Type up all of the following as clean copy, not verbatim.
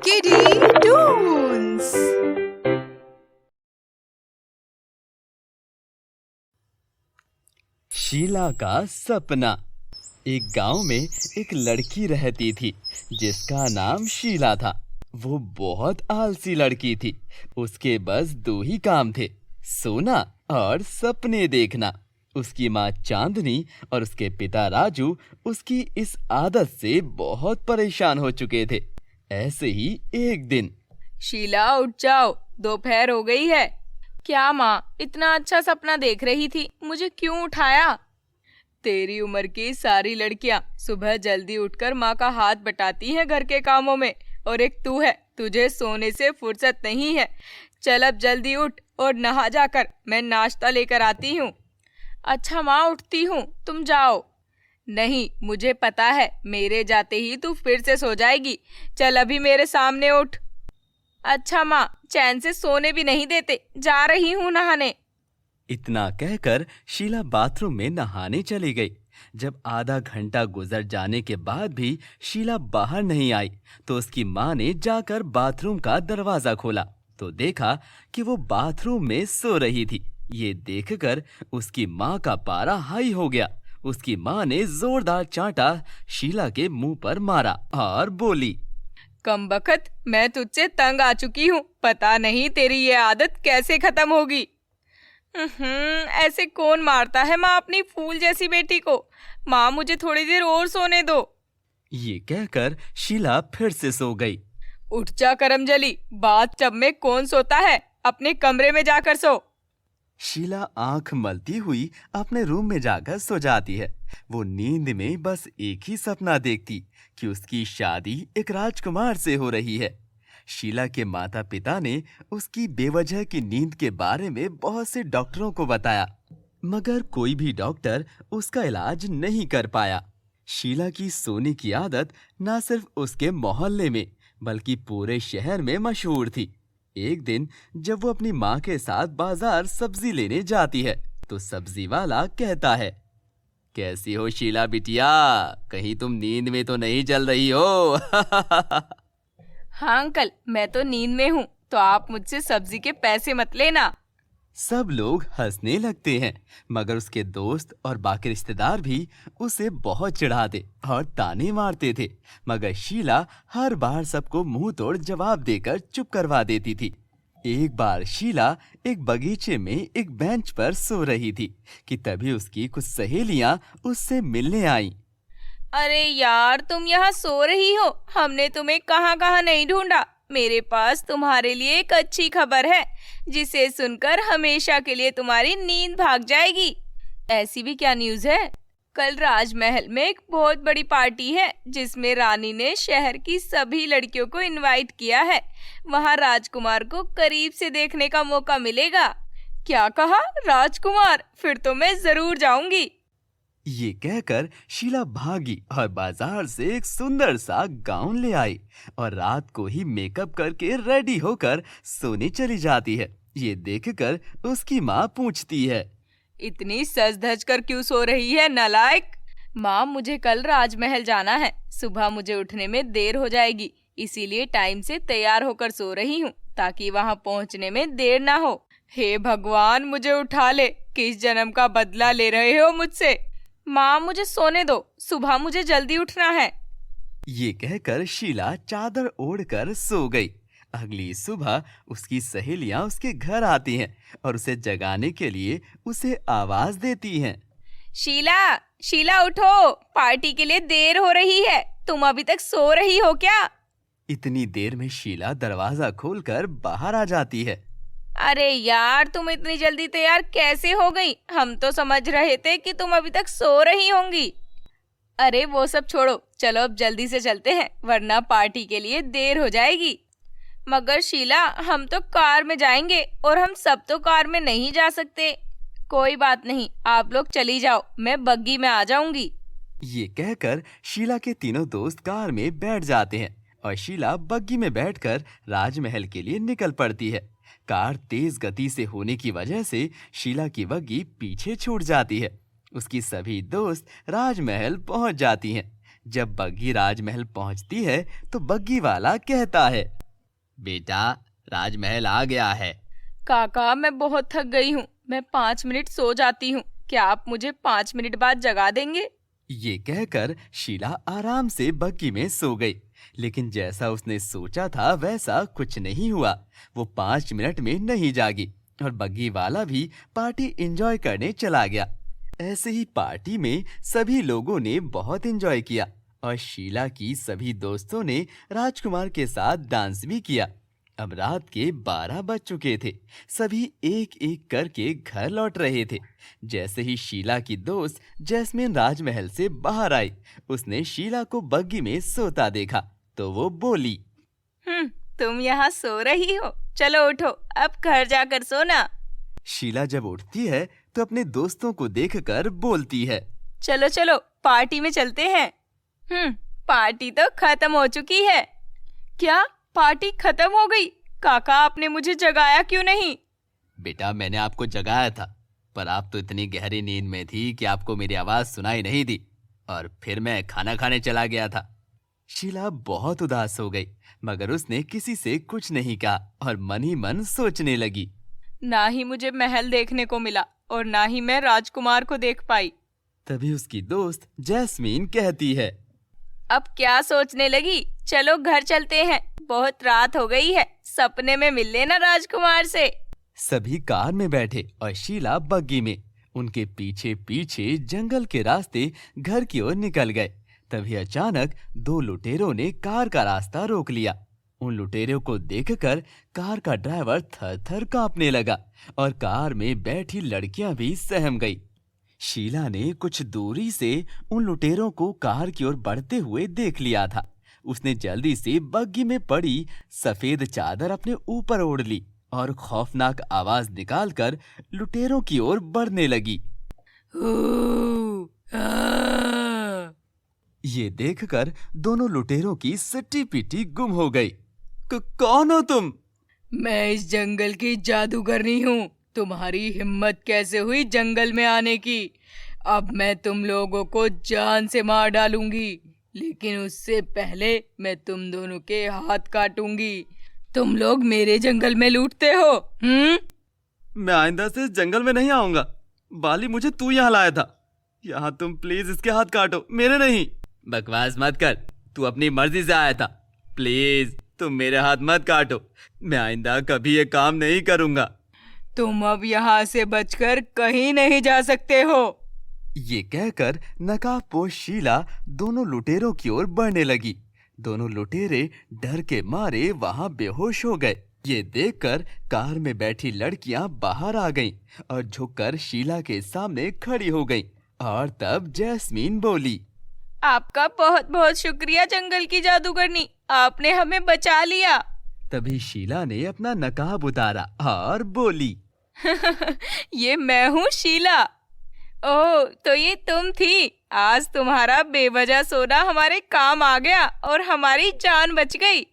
Kiddie Toons। Sheila का सपना। एक गांव में एक लड़की रहती थी जिसका नाम शीला था। वो बहुत आलसी लड़की थी। उसके बस दो ही काम थे, सोना और सपने देखना। उसकी माँ चांदनी और उसके पिता राजू उसकी इस आदत से बहुत परेशान हो चुके थे। ऐसे ही एक दिन, शीला उठ जाओ, दोपहर हो गई है। क्या माँ, इतना अच्छा सपना देख रही थी, मुझे क्यों उठाया? तेरी उम्र की सारी लड़कियाँ सुबह जल्दी उठकर माँ का हाथ बटाती हैं घर के कामों में, और एक तू है, तुझे सोने से फुर्सत नहीं है। चल अब जल्दी उठ और नहा जाकर मैं नाश्ता लेकर आती हूँ। अच्छा माँ, उठती हूँ, तुम जाओ। नहीं, मुझे पता है मेरे जाते ही तू फिर से सो जाएगी। चल अभी मेरे सामने उठ। अच्छा माँ, चैन से सोने भी नहीं देते, जा रही हूँ नहाने। इतना कहकर शीला बाथरूम में नहाने चली गई। जब आधा घंटा गुजर जाने के बाद भी शीला बाहर नहीं आई तो उसकी माँ ने जाकर बाथरूम का दरवाजा खोला तो देखा कि वो बाथरूम में सो रही थी। ये देखकर उसकी माँ का पारा हाई हो गया। उसकी माँ ने जोरदार चांटा शीला के मुंह पर मारा और बोली, कमबख्त, मैं तुझसे तंग आ चुकी हूँ। पता नहीं तेरी ये आदत कैसे खत्म होगी। ऐसे कौन मारता है माँ अपनी फूल जैसी बेटी को? माँ, मुझे थोड़ी देर और सोने दो। ये कहकर शीला फिर से सो गई। उठ जा करमजली, बाथटब में कौन सोता है? अपने कमरे में जाकर सो। शीला आंख मलती हुई अपने रूम में जाकर सो जाती है। वो नींद में बस एक ही सपना देखती कि उसकी शादी एक राजकुमार से हो रही है। शीला के माता पिता ने उसकी बेवजह की नींद के बारे में बहुत से डॉक्टरों को बताया, मगर कोई भी डॉक्टर उसका इलाज नहीं कर पाया। शीला की सोने की आदत न सिर्फ उसके मोहल्ले में बल्कि पूरे शहर में मशहूर थी। एक दिन जब वो अपनी माँ के साथ बाजार सब्जी लेने जाती है तो सब्जी वाला कहता है, कैसी हो शीला बिटिया, कहीं तुम नींद में तो नहीं जल रही हो? हाँ अंकल, मैं तो नींद में हूँ, तो आप मुझसे सब्जी के पैसे मत लेना। सब लोग हंसने लगते हैं, मगर उसके दोस्त और बाकी रिश्तेदार भी उसे बहुत चिढ़ाते और ताने मारते थे। मगर शीला हर बार सबको मुंह तोड़ जवाब देकर चुप करवा देती थी। एक बार शीला एक बगीचे में एक बेंच पर सो रही थी कि तभी उसकी कुछ सहेलियां उससे मिलने आईं। अरे यार, तुम यहाँ सो रही हो? हमने तुम्हें कहाँ कहाँ नहीं ढूंढा। मेरे पास तुम्हारे लिए एक अच्छी खबर है, जिसे सुनकर हमेशा के लिए तुम्हारी नींद भाग जाएगी। ऐसी भी क्या न्यूज़ है? कल राजमहल में एक बहुत बड़ी पार्टी है, जिसमें रानी ने शहर की सभी लड़कियों को इनवाइट किया है। वहाँ राजकुमार को करीब से देखने का मौका मिलेगा। क्या कहा? राजकुमार? फिर तो मैं जरूर जाऊंगी। ये कहकर शीला भागी और बाजार से एक सुंदर सा गाउन ले आई और रात को ही मेकअप करके रेडी होकर सोने चली जाती है। ये देखकर उसकी माँ पूछती है, इतनी सज धज कर क्यों सो रही है नालायक? माँ, मुझे कल राजमहल जाना है। सुबह मुझे उठने में देर हो जाएगी, इसीलिए टाइम से तैयार होकर सो रही हूँ ताकि वहाँ पहुँचने में देर ना हो। हे भगवान, मुझे उठा ले। किस जन्म का बदला ले रहे हो मुझसे? माँ, मुझे सोने दो, सुबह मुझे जल्दी उठना है। ये कहकर शीला चादर ओढ़कर सो गई। अगली सुबह उसकी सहेलियां उसके घर आती हैं और उसे जगाने के लिए उसे आवाज देती हैं। शीला, शीला उठो, पार्टी के लिए देर हो रही है। तुम अभी तक सो रही हो क्या? इतनी देर में शीला दरवाजा खोलकर बाहर आ जाती है। अरे यार, तुम इतनी जल्दी तैयार कैसे हो गई? हम तो समझ रहे थे कि तुम अभी तक सो रही होंगी। अरे वो सब छोड़ो, चलो अब जल्दी से चलते हैं, वरना पार्टी के लिए देर हो जाएगी। मगर शीला, हम तो कार में जाएंगे और हम सब तो कार में नहीं जा सकते। कोई बात नहीं, आप लोग चली जाओ, मैं बग्गी में आ जाऊंगी। ये कहकर शीला के तीनों दोस्त कार में बैठ जाते हैं और शीला बग्गी में बैठकर राजमहल के लिए निकल पड़ती है। कार तेज गति से होने की वजह से शीला की बग्गी पीछे छूट जाती है। उसकी सभी दोस्त राजमहल पहुंच जाती हैं। जब बग्गी राजमहल पहुंचती है तो बग्गी वाला कहता है, बेटा, राजमहल आ गया है। काका मैं बहुत थक गई हूँ, मैं 5 मिनट सो जाती हूँ। क्या आप मुझे 5 मिनट बाद जगा देंगे? ये कहकर शीला आराम से बग्गी में सो गई। लेकिन जैसा उसने सोचा था वैसा कुछ नहीं हुआ। वो 5 मिनट में नहीं जागी और बग्गी वाला भी पार्टी एंजॉय करने चला गया। ऐसे ही पार्टी में सभी लोगों ने बहुत एंजॉय किया और शीला की सभी दोस्तों ने राजकुमार के साथ डांस भी किया। अब रात के 12 बज चुके थे। सभी एक एक करके घर लौट रहे थे। जैसे ही शीला की दोस्त जैस्मिन राजमहल से बाहर आई, उसने शीला को बग्गी में सोता देखा तो वो बोली, तुम यहाँ सो रही हो? चलो उठो, अब घर जाकर सोना। शीला जब उठती है तो अपने दोस्तों को देखकर बोलती है, चलो चलो पार्टी में चलते हैं। पार्टी तो खत्म हो चुकी है। क्या पार्टी खत्म हो गई? काका आपने मुझे जगाया क्यों नहीं? बेटा, मैंने आपको जगाया था, पर आप तो इतनी गहरी नींद में थी कि आपको मेरी आवाज सुनाई नहीं दी और फिर मैं खाना खाने चला गया था। शीला बहुत उदास हो गई, मगर उसने किसी से कुछ नहीं कहा और मन ही मन सोचने लगी। ना ही मुझे महल देखने को मिला और ना ही मैं राजकुमार को देख पाई। तभी उसकी दोस्त जैस्मीन कहती है, अब क्या सोचने लगी? चलो घर चलते हैं, बहुत रात हो गई है, सपने में मिल लेना राजकुमार से। सभी कार में बैठे और शीला बग्गी में। उनके पीछे पीछे जंगल के रास्ते घर की ओर निकल गए। तभी अचानक 2 लुटेरों ने कार का रास्ता रोक लिया। उन लुटेरों को देखकर कार का ड्राइवर थर-थर कांपने लगा और कार में बैठी लड़कियां भी सहम गई। शीला ने कुछ दूरी से उन लुटेरों को कार की ओर बढ़ते हुए देख लिया था। उसने जल्दी से बग्गी में पड़ी सफेद चादर अपने ऊपर ओढ़ ली और खौफनाक आवाज निकालकर लुटेरों की ओर बढ़ने लगी। ये देखकर दोनों लुटेरों की सट्टी पिट्टी गुम हो गई। कौन हो तुम? मैं इस जंगल की जादूगरनी हूँ। तुम्हारी हिम्मत कैसे हुई जंगल में आने की? अब मैं तुम लोगों को जान से मार डालूंगी, लेकिन उससे पहले मैं तुम दोनों के हाथ काटूंगी। तुम लोग मेरे जंगल में लूटते हो। मैं आइंदा से इस जंगल में नहीं आऊंगा। बाली, मुझे तू यहाँ लाया था। यहाँ तुम प्लीज इसके हाथ काटो, मेरे नहीं। बकवास मत कर, तू अपनी मर्जी से आया था। प्लीज तुम मेरे हाथ मत काटो। मैं आइंदा कभी ये काम नहीं करूंगा। तुम अब यहाँ से बचकर कहीं नहीं जा सकते हो। ये कहकर नकाबपोश शीला दोनों लुटेरों की ओर बढ़ने लगी। दोनों लुटेरे डर के मारे वहां बेहोश हो गए। ये देखकर कार में बैठी लड़कियां बाहर आ गईं और झुककर शीला के सामने खड़ी हो गईं। और तब जैस्मीन बोली, आपका बहुत बहुत शुक्रिया जंगल की जादूगरनी, आपने हमें बचा लिया। तभी शीला ने अपना नकाब उतारा और बोली, ये मैं हूँ शीला। ओह, तो ये तुम थी। आज तुम्हारा बेवजह सोना हमारे काम आ गया और हमारी जान बच गई।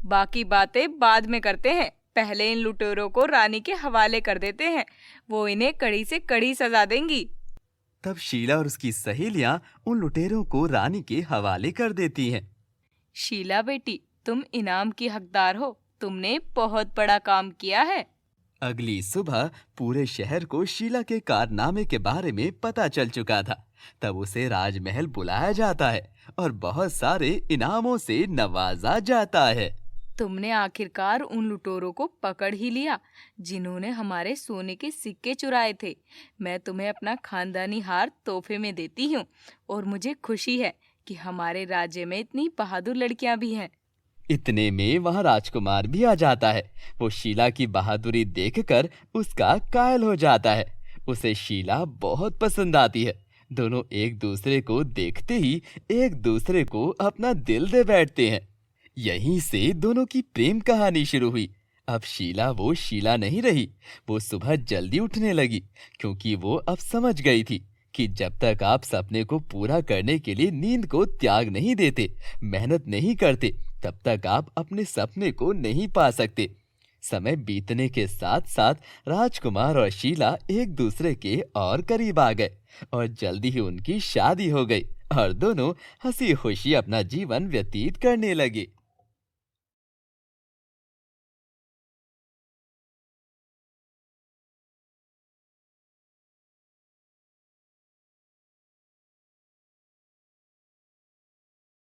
बाकी बातें बाद में करते हैं, पहले इन लुटेरों को रानी के हवाले कर देते हैं, वो इन्हें कड़ी से कड़ी सजा देंगी। तब शीला और उसकी सहेलियां उन लुटेरों को रानी के हवाले कर देती हैं। शीला बेटी, तुम इनाम की हकदार हो, तुमने बहुत बड़ा काम किया है। अगली सुबह पूरे शहर को शीला के कारनामे के बारे में पता चल चुका था। तब उसे राजमहल बुलाया जाता है और बहुत सारे इनामों से नवाजा जाता है। तुमने आखिरकार उन लुटेरों को पकड़ ही लिया जिन्होंने हमारे सोने के सिक्के चुराए थे। मैं तुम्हें अपना खानदानी हार तोहफे में देती हूँ और मुझे खुशी है कि हमारे राज्य में इतनी बहादुर लड़कियां भी हैं। इतने में वहां राजकुमार भी आ जाता है। वो शीला की बहादुरी देखकर उसका कायल हो जाता है। उसे शीला बहुत पसंद आती है। दोनों एक दूसरे को देखते ही एक दूसरे को अपना दिल दे बैठते हैं। यहीं से दोनों की प्रेम कहानी शुरू हुई। अब शीला वो शीला नहीं रही। वो सुबह जल्दी उठने लगी क्योंकि वो अब समझ गई थी कि जब तक आप सपने को पूरा करने के लिए नींद को त्याग नहीं देते, मेहनत नहीं करते, तब तक आप अपने सपने को नहीं पा सकते। समय बीतने के साथ साथ राजकुमार और शीला एक दूसरे के और करीब आ गए और जल्दी ही उनकी शादी हो गई और दोनों हंसी खुशी अपना जीवन व्यतीत करने लगे।